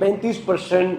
35%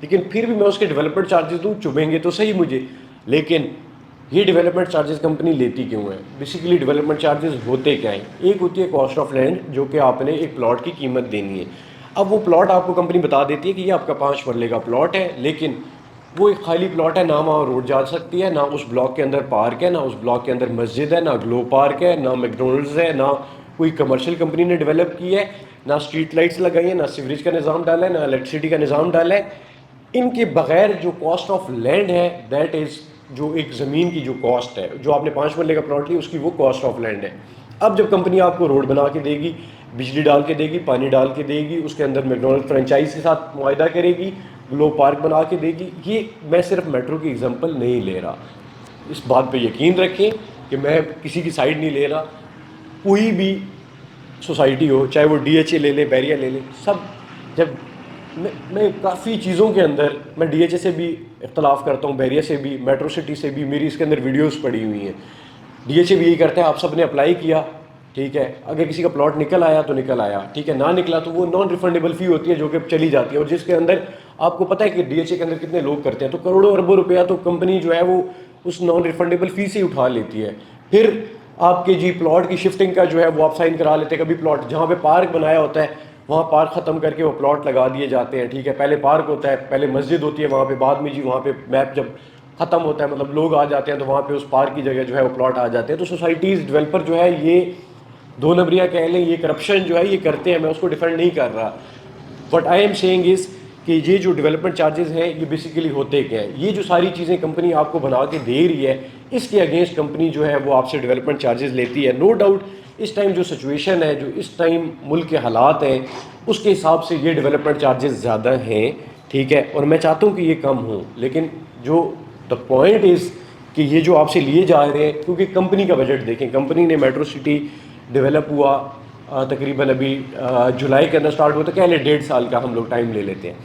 لیکن پھر بھی میں اس کے ڈیولپمنٹ چارجز دوں, چبھیں گے تو صحیح مجھے, لیکن یہ ڈیولپمنٹ چارجز کمپنی لیتی کیوں ہے؟ بیسیکلی ڈیولپمنٹ چارجز ہوتے کیا ہیں؟ ایک ہوتی ہے کاسٹ آف لینڈ, جو کہ آپ نے ایک پلاٹ کی قیمت دینی ہے. اب وہ پلاٹ آپ کو کمپنی بتا دیتی ہے کہ یہ آپ کا 5 مرلے کا پلاٹ ہے, لیکن وہ ایک خالی پلاٹ ہے, نہ وہاں روڈ جا سکتی ہے, نہ اس بلاک کے اندر پارک ہے, نہ اس بلاک کے اندر مسجد ہے, نہ گلو پارک ہے, نہ میکڈونلڈز ہے, نہ کوئی کمرشل کمپنی نے ڈیولپ کی ہے, نہ اسٹریٹ لائٹس لگائی ہیں, نہ سیوریج کا نظام ڈالا ہے, نہ الیکٹریسٹی کا نظام ڈالا ہے. ان کے بغیر جو کاسٹ آف لینڈ ہے دیٹ از, جو ایک زمین کی جو کاسٹ ہے, جو آپ نے 5 مرلے کا پلاٹ لیا اس کی وہ کاسٹ آف لینڈ ہے. اب جب کمپنی آپ کو روڈ بنا کے دے گی, بجلی ڈال کے دے گی, پانی ڈال کے دے گی, اس کے اندر میکڈونلڈ فرینچائز کے ساتھ معاہدہ کرے گی, گلو پارک بنا کے دے گی, یہ میں صرف میٹرو کی ایگزامپل نہیں لے رہا, اس بات پہ یقین رکھیں کہ میں کسی کی سائڈ نہیں لے رہا. کوئی بھی سوسائٹی ہو, چاہے وہ ڈی ایچ اے لے لے, بیریا لے لے, سب جب میں کافی چیزوں کے اندر, میں ڈی ایچ اے سے بھی اختلاف کرتا ہوں, بیریا سے بھی, میٹرو سٹی سے بھی, میری اس کے اندر ویڈیوز پڑی ہوئی ہیں. ڈی ایچ اے بھی یہی کرتا ہے, آپ سب نے اپلائی کیا, ٹھیک ہے, اگر کسی کا پلاٹ نکل آیا تو نکل آیا, ٹھیک ہے, نہ نکلا تو وہ نان ریفنڈیبل فی ہوتی ہے جو کہ چلی جاتی ہے, اور جس کے اندر آپ کو پتہ ہے کہ ڈی ایچ اے کے اندر کتنے لوگ کرتے ہیں, تو کروڑوں اربوں روپیہ تو کمپنی جو ہے وہ اس نان ریفنڈیبل فی سے اٹھا لیتی ہے. پھر آپ کے جی پلاٹ کی شفٹنگ کا جو ہے وہ آپ سائن کرا لیتے ہیں. کبھی پلاٹ جہاں پہ پارک بنایا ہوتا ہے وہاں پارک ختم کر کے وہ پلاٹ لگا دیے جاتے ہیں, ٹھیک ہے, پہلے پارک ہوتا ہے, پہلے مسجد ہوتی ہے وہاں پہ, بعد میں جی وہاں پہ میپ جب ختم ہوتا ہے, مطلب لوگ آ جاتے ہیں, تو وہاں پہ اس پارک کی جگہ جو ہے وہ پلاٹ آ جاتے ہیں. تو سوسائٹیز ڈیولپر جو ہے یہ دو نمبریہ کہہ لیں, یہ کرپشن جو ہے یہ کرتے ہیں. میں اس کو ڈیفینڈ نہیں کر رہا, بٹ آئی ایم سیئنگ از کہ یہ جو ڈیولپمنٹ چارجز ہیں یہ بیسیکلی ہوتے کیا ہیں. یہ جو ساری چیزیں کمپنی آپ کو بنا کے دے رہی ہے, اس کے اگینسٹ کمپنی جو ہے وہ آپ سے ڈیولپمنٹ چارجز لیتی ہے. نو ڈاؤٹ اس ٹائم جو سچویشن ہے, جو اس ٹائم ملک کے حالات ہیں, اس کے حساب سے یہ ڈیولپمنٹ چارجز زیادہ ہیں, ٹھیک ہے, اور میں چاہتا ہوں کہ یہ کم ہوں. لیکن جو دا پوائنٹ از کہ یہ جو آپ سے لیے جا رہے ہیں, کیونکہ کمپنی کا بجٹ دیکھیں, کمپنی نے میٹرو سٹی ڈیولپ ہوا تقریباً ابھی جولائی کے اندر اسٹارٹ ہوا, تو کہہ لیں 1.5 سال کا ہم لوگ ٹائم لے لیتے ہیں.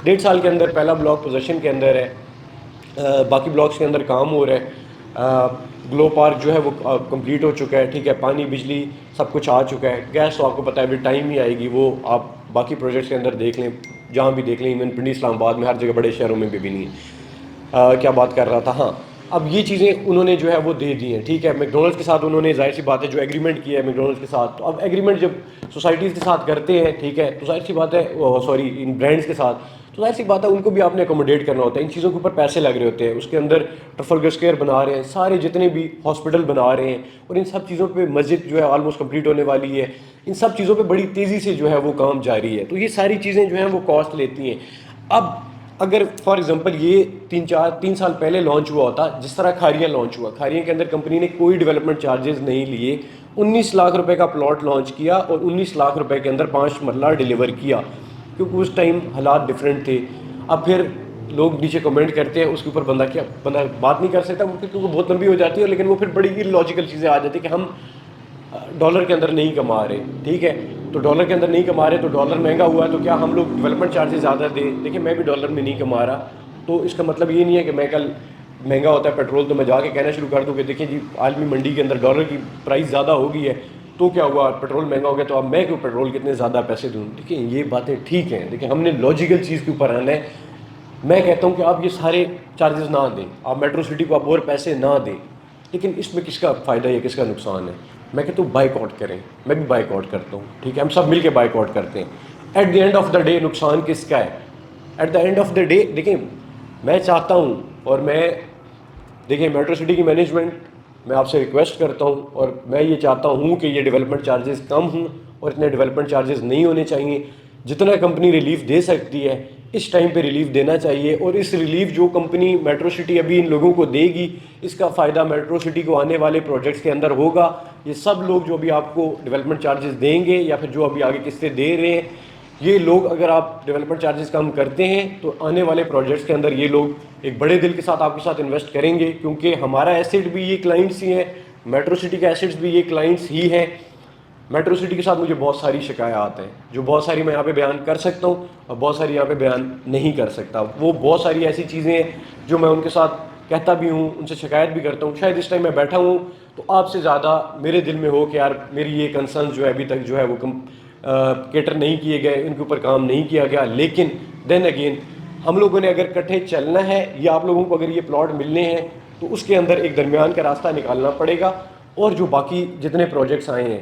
1.5 سال کے اندر پہلا بلاک پوزیشن کے اندر ہے, باقی بلاکس کے اندر کام ہو رہا ہے. گلو پارک جو ہے وہ کمپلیٹ ہو چکا ہے, ٹھیک ہے, پانی بجلی سب کچھ آ چکا ہے. گیس تو آپ کو پتہ ہے ابھی ٹائم ہی آئے گی, وہ آپ باقی پروجیکٹس کے اندر دیکھ لیں, جہاں بھی دیکھ لیں, ایون پنڈی اسلام آباد میں, ہر جگہ بڑے شہروں میں بھی نہیں ہے. کیا بات کر رہا تھا, ہاں, اب یہ چیزیں انہوں نے جو ہے وہ دے دی ہیں, ٹھیک ہے. میکڈونلڈس کے ساتھ انہوں نے ظاہر سی بات ہے جو ایگریمنٹ کیا ہے میکڈونلڈس کے ساتھ, تو اب ایگریمنٹ جب سوسائٹیز کے ساتھ کرتے ہیں, ٹھیک ہے, تو ظاہر سی بات ہے, سوری, ان برانڈس کے ساتھ, تو ظاہر سی بات ہے ان کو بھی آپ نے اکوموڈیٹ کرنا ہوتا ہے. ان چیزوں کے اوپر پیسے لگ رہے ہوتے ہیں, اس کے اندر ٹرفلگر اسکوائر بنا رہے ہیں, سارے جتنے بھی ہاسپٹل بنا رہے ہیں, اور ان سب چیزوں پہ مسجد جو ہے آلموسٹ کمپلیٹ ہونے والی ہے. ان سب چیزوں پہ بڑی تیزی سے جو ہے وہ کام جاری ہے. تو یہ ساری چیزیں جو ہیں وہ کاسٹ لیتی ہیں. اب اگر فار ایگزامپل یہ 3 سال پہلے لانچ ہوا ہوتا, جس طرح کھاریاں لانچ ہوا, کھاریاں کے اندر کمپنی نے کوئی ڈیولپمنٹ چارجز نہیں لیے, 19 لاکھ روپے کا پلاٹ لانچ کیا, اور 19 لاکھ روپے کے اندر 5 مرلہ ڈیلیور کیا, کیونکہ اس ٹائم حالات ڈفرینٹ تھے. اب پھر لوگ نیچے کمنٹ کرتے ہیں, اس کے اوپر بندہ بات نہیں کر سکتا کیونکہ وہ بہت لمبی ہو جاتی ہے, لیکن وہ پھر بڑی لاجیکل چیزیں آ جاتی ہیں کہ ہم ڈالر کے اندر نہیں کما رہے, ٹھیک ہے, تو ڈالر کے اندر نہیں کما رہے, تو ڈالر مہنگا ہوا ہے, تو کیا ہم لوگ ڈیولپمنٹ چارجز زیادہ دیں؟ دیکھیں, میں بھی ڈالر میں نہیں کما رہا, تو اس کا مطلب یہ نہیں ہے کہ میں کل مہنگا ہوتا ہے پیٹرول تو میں جا کے کہنا شروع کر دوں کہ دیکھیں جی عالمی منڈی کے اندر ڈالر کی پرائس زیادہ ہو گئی ہے, تو کیا ہوا, پیٹرول مہنگا ہو گیا, تو اب میں کیوں پیٹرول کتنے زیادہ پیسے دوں؟ دیکھیں یہ باتیں ٹھیک ہیں, دیکھیں ہم نے لاجیکل چیز کے اوپر آنا ہے. میں کہتا ہوں کہ آپ یہ سارے چارجز نہ دیں, آپ میٹرو سٹی کو آپ اور پیسے نہ دیں, لیکن اس میں کس کا فائدہ ہے, کس کا نقصان ہے؟ میں کہتا ہوں بائک آؤٹ کریں, میں بھی بائک آؤٹ کرتا ہوں, ٹھیک ہے, ہم سب مل کے بائک آؤٹ کرتے ہیں. At the end of the day نقصان کس کا ہے؟ At the end of the day دیکھیں, میں چاہتا ہوں, اور میں دیکھیں میٹرو سٹی کی مینجمنٹ میں آپ سے ریکویسٹ کرتا ہوں, اور میں یہ چاہتا ہوں کہ یہ ڈیولپمنٹ چارجز کم ہوں, اور اتنے ڈیولپمنٹ چارجز نہیں ہونے چاہیے. جتنا کمپنی ریلیف دے سکتی ہے اس ٹائم پہ ریلیف دینا چاہیے, اور اس ریلیف جو کمپنی میٹرو سٹی ابھی ان لوگوں کو دے گی, اس کا فائدہ میٹرو سٹی کو آنے والے پروجیکٹس کے اندر ہوگا. یہ سب لوگ جو ابھی آپ کو ڈیولپمنٹ چارجز دیں گے, یا پھر جو ابھی آگے قسطیں دے رہے ہیں, یہ لوگ اگر آپ ڈیولپمنٹ چارجز کم کرتے ہیں تو آنے والے پروجیکٹس کے اندر یہ لوگ ایک بڑے دل کے ساتھ آپ کے ساتھ انویسٹ کریں گے, کیونکہ ہمارا ایسیٹ بھی یہ کلائنٹس ہی ہیں, میٹرو سٹی کا ایسیٹس بھی یہ کلائنٹس ہی ہیں. میٹرو سٹی کے ساتھ مجھے بہت ساری شکایات ہیں, جو بہت ساری میں یہاں پہ بیان کر سکتا ہوں, اور بہت ساری یہاں پہ بیان نہیں کر سکتا. وہ بہت ساری ایسی چیزیں ہیں جو میں ان کے ساتھ کہتا بھی ہوں, ان سے شکایت بھی کرتا ہوں. شاید اس ٹائم میں بیٹھا ہوں تو آپ سے زیادہ میرے دل میں ہو کہ یار میری یہ کنسرنز جو ہے ابھی تک جو ہے وہ کیٹر نہیں کیے گئے, ان کے اوپر کام نہیں کیا گیا. لیکن دین اگین ہم لوگوں نے اگر کٹھے چلنا ہے یا آپ لوگوں کو اگر یہ پلاٹ ملنے ہیں تو اس کے اندر ایک درمیان کا راستہ نکالنا پڑے گا. اور جو باقی جتنے پروجیکٹس آئے ہیں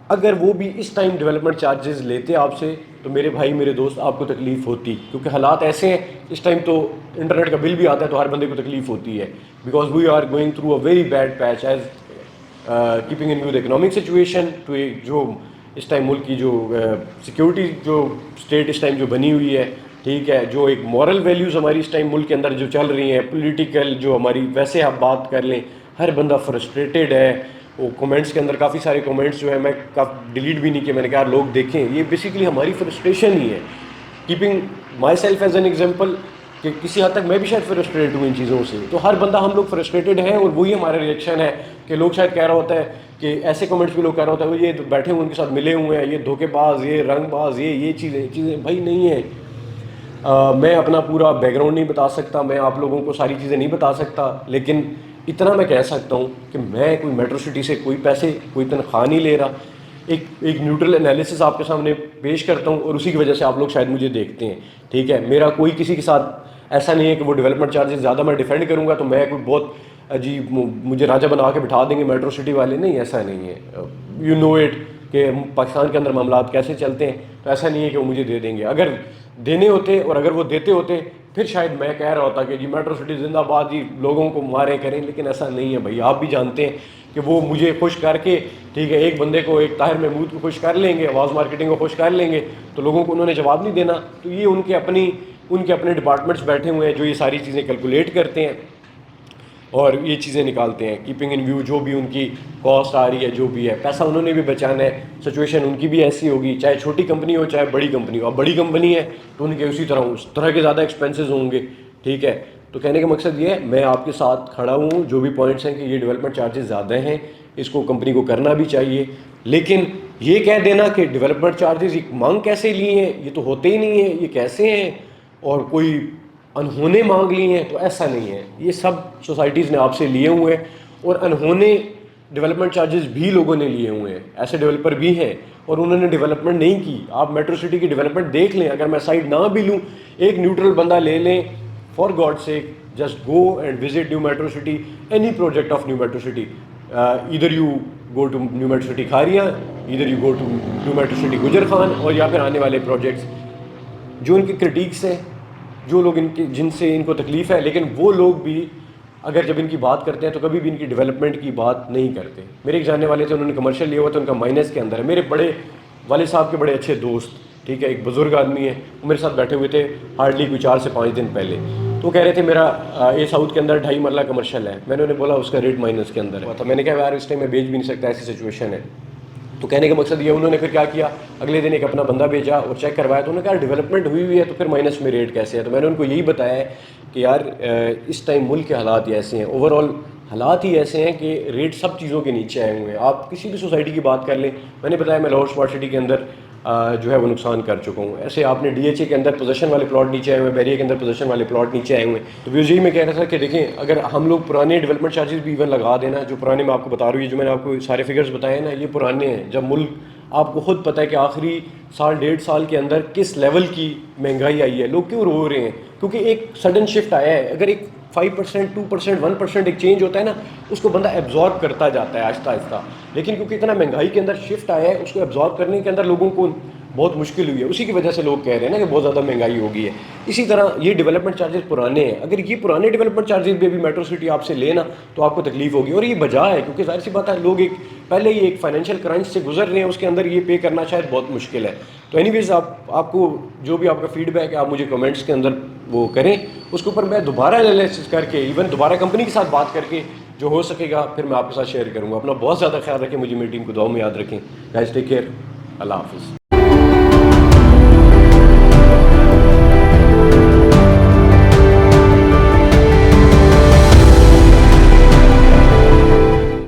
اگر وہ بھی اس ٹائم ڈیولپمنٹ چارجز لیتے آپ سے تو میرے بھائی میرے دوست آپ کو تکلیف ہوتی, کیونکہ حالات ایسے ہیں اس ٹائم تو انٹرنیٹ کا بل بھی آتا ہے تو ہر بندے کو تکلیف ہوتی ہے, because we are going through a very bad patch as keeping in view the economic situation to جو اس ٹائم ملک کی جو سیکورٹی جو اسٹیٹ اس ٹائم جو بنی ہوئی ہے, ٹھیک ہے, جو ایک مورل ویلیوز ہماری اس ٹائم ملک کے اندر جو چل رہی ہیں, پولیٹیکل جو ہماری, ویسے آپ بات کر لیں ہر بندہ فرسٹریٹڈ ہے. وہ کمنٹس کے اندر کافی سارے کمنٹس جو ہیں میں ڈیلیٹ بھی نہیں کیا, میں نے کہا لوگ دیکھیں, یہ بیسیکلی ہماری فرسٹریشن ہی ہے. Keeping my self as an example کہ کسی حد تک میں بھی شاید فرسٹریٹ ہوں ان چیزوں سے, تو ہر بندہ ہم لوگ فرسٹریٹڈ ہیں اور وہی ہمارا ریئیکشن ہے کہ لوگ شاید کہہ رہا ہوتا ہے کہ ایسے کمنٹس بھی لوگ کہہ رہا ہوتا ہے وہ یہ بیٹھے ہوئے ان کے ساتھ ملے ہوئے ہیں, یہ دھوکے باز, یہ رنگ باز, یہ چیزیں بھائی نہیں ہیں. میں اپنا پورا بیک گراؤنڈ نہیں بتا سکتا, میں آپ لوگوں کو ساری چیزیں نہیں بتا سکتا, لیکن اتنا میں کہہ سکتا ہوں کہ میں کوئی میٹرو سٹی سے کوئی پیسے کوئی تنخواہ نہیں لے رہا. ایک نیوٹرل انالیسس آپ کے سامنے پیش کرتا ہوں اور اسی کی وجہ سے آپ لوگ شاید مجھے دیکھتے ہیں, ٹھیک ہے. میرا کوئی کسی کے ساتھ ایسا نہیں ہے کہ وہ ڈیولپمنٹ چارجز زیادہ میں ڈیفینڈ کروں گا تو میں کوئی بہت جی مجھے راجہ بنا کے بٹھا دیں گے میٹرو سٹی والے, نہیں ایسا نہیں ہے. یو نو اٹ کہ پاکستان کے اندر معاملات کیسے چلتے ہیں, تو ایسا نہیں ہے کہ وہ مجھے دے دیں گے. اگر دینے ہوتے اور اگر وہ دیتے ہوتے پھر شاید میں کہہ رہا ہوتا کہ جی میٹرو سٹی زندہ باد, جی لوگوں کو مارے کریں, لیکن ایسا نہیں ہے بھائی. آپ بھی جانتے ہیں کہ وہ مجھے خوش کر کے, ٹھیک ہے, ایک بندے کو, ایک طاہر محمود کو خوش کر لیں گے, آواز مارکیٹنگ کو خوش کر لیں گے, تو لوگوں کو انہوں نے جواب نہیں دینا. تو یہ ان کے اپنے ڈپارٹمنٹس بیٹھے ہوئے ہیں جو یہ ساری چیزیں کیلکولیٹ کرتے ہیں اور یہ چیزیں نکالتے ہیں. کیپنگ ان ویو جو بھی ان کی کاسٹ آ رہی ہے, جو بھی ہے, پیسہ انہوں نے بھی بچانا ہے. سچویشن ان کی بھی ایسی ہوگی, چاہے چھوٹی کمپنی ہو چاہے بڑی کمپنی ہو. اب بڑی کمپنی ہے تو ان کے اسی طرح اس طرح کے زیادہ ایکسپینسز ہوں گے, ٹھیک ہے. تو کہنے کا مقصد یہ ہے میں آپ کے ساتھ کھڑا ہوں. جو بھی پوائنٹس ہیں کہ یہ ڈیولپمنٹ چارجز زیادہ ہیں, اس کو کمپنی کو کرنا بھی چاہیے, لیکن یہ کہہ دینا کہ ڈیولپمنٹ چارجز ایک مانگ کیسے لی ہیں, یہ تو ہوتے ہی نہیں ہیں, یہ کیسے ہیں اور کوئی انہونے مانگ لی ہیں, تو ایسا نہیں ہے. یہ سب سوسائٹیز نے آپ سے لیے ہوئے ہیں اور انہونے ڈیولپمنٹ چارجز بھی لوگوں نے لیے ہوئے ہیں. ایسے ڈیولپر بھی ہیں اور انہوں نے ڈیولپمنٹ نہیں کی. آپ میٹرو سٹی کی ڈیولپمنٹ دیکھ لیں, اگر میں سائڈ نہ بھی لوں, ایک نیوٹرل بندہ لے لیں, for God sake just go and visit New Metro City, any project of New Metro City. ادھر you go to New Metro City Kharian, ادھر you go to New Metro City Gujar Khan, اور یا پھر آنے والے پروجیکٹس جو ان کی کرٹیکس ہیں, جو لوگ جن سے ان کو تکلیف ہے, لیکن وہ لوگ بھی اگر جب ان کی بات کرتے ہیں تو کبھی بھی ان کی ڈیولپمنٹ کی بات نہیں کرتے. میرے ایک جاننے والے تھے, انہوں نے کمرشل لیا ہوا تھا, ان کا مائنس کے اندر ہے. میرے بڑے والد صاحب کے بڑے اچھے دوست, ٹھیک ہے, ایک بزرگ آدمی ہے, وہ میرے ساتھ بیٹھے ہوئے تھے ہارڈلی کوئی 4 سے 5 دن پہلے. تو کہہ رہے تھے میرا اے ساؤتھ کے اندر 2.5 مرلہ کمرشل ہے. میں نے بولا اس کا ریٹ مائنس کے اندر ہے. میں نے کہا یار اس ٹائم میں بیچ بھی نہیں سکتا, ایسی سچویشن ہے. تو کہنے کا مقصد یہ, انہوں نے پھر کیا کیا, اگلے دن ایک اپنا بندہ بھیجا اور چیک کروایا, تو انہوں نے کہا ڈیولپمنٹ ہوئی ہے تو پھر مائنس میں ریٹ کیسے ہے. تو میں نے ان کو یہی بتایا ہے کہ یار اس ٹائم ملک کے حالات ہی ایسے ہیں, اوور آل حالات ہی ایسے ہیں کہ ریٹ سب چیزوں کے نیچے آئے ہوئے ہیں. آپ کسی بھی سوسائٹی کی بات کر لیں, میں نے بتایا میں لاہور اسمارٹ سٹی کے اندر جو ہے وہ نقصان کر چکا ہوں. ایسے آپ نے ڈی ایچ اے کے اندر پوزیشن والے پلاٹ نیچے آئے ہوئے ہیں, بیریا کے اندر پوزیشن والے پلاٹ نیچے آئے ہوئے ہیں. تو ویوز یہی میں کہہ رہا تھا کہ دیکھیں اگر ہم لوگ پرانے ڈیولپمنٹ چارجز بھی ایون لگا دینا, جو پرانے میں آپ کو بتا رہی ہوں, جو میں نے آپ کو سارے فگرز بتائے ہیں نا, یہ پرانے ہیں. جب ملک آپ کو خود پتہ ہے کہ آخری سال 1.5 سال کے اندر کس لیول کی مہنگائی آئی ہے, لوگ کیوں رو رہے ہیں, کیونکہ ایک سڈن شفٹ آیا ہے. اگر ایک 5%, 2%, 1% ایک چینج ہوتا ہے نا, اس کو بندہ ایبزارب کرتا جاتا ہے آہستہ آہستہ, لیکن کیونکہ اتنا مہنگائی کے اندر شفٹ آیا ہے, اس کو ایبزارب کرنے کے اندر لوگوں کو بہت مشکل ہوئی ہے. اسی کی وجہ سے لوگ کہہ رہے ہیں نا کہ بہت زیادہ مہنگائی ہو گئی ہے. اسی طرح یہ ڈیولپمنٹ چارجز پرانے ہیں, اگر یہ پرانے ڈیولپمنٹ چارجز بھی ابھی میٹرو سٹی آپ سے لینا تو آپ کو تکلیف ہوگی, اور یہ بجا ہے کیونکہ ظاہر سی بات ہے لوگ ایک پہلے ہی ایک فائنینشیل کرائنچ سے گزر رہے ہیں, اس کے اندر یہ پے کرنا شاید بہت مشکل ہے. تو اینی ویز آپ کو جو بھی آپ کا فیڈ بیک ہے آپ مجھے کمنٹس کے اندر وہ کریں, اس کے اوپر میں دوبارہ انالیسس کر کے ایون دوبارہ کمپنی کے ساتھ بات کر کے جو ہو سکے گا پھر میں آپ کے ساتھ شیئر کروں گا. اپنا بہت زیادہ خیال رکھیں, مجھے میٹنگ کو دعاؤں میں یاد رکھیں. گائز ٹیک کیئر, اللہ حافظ.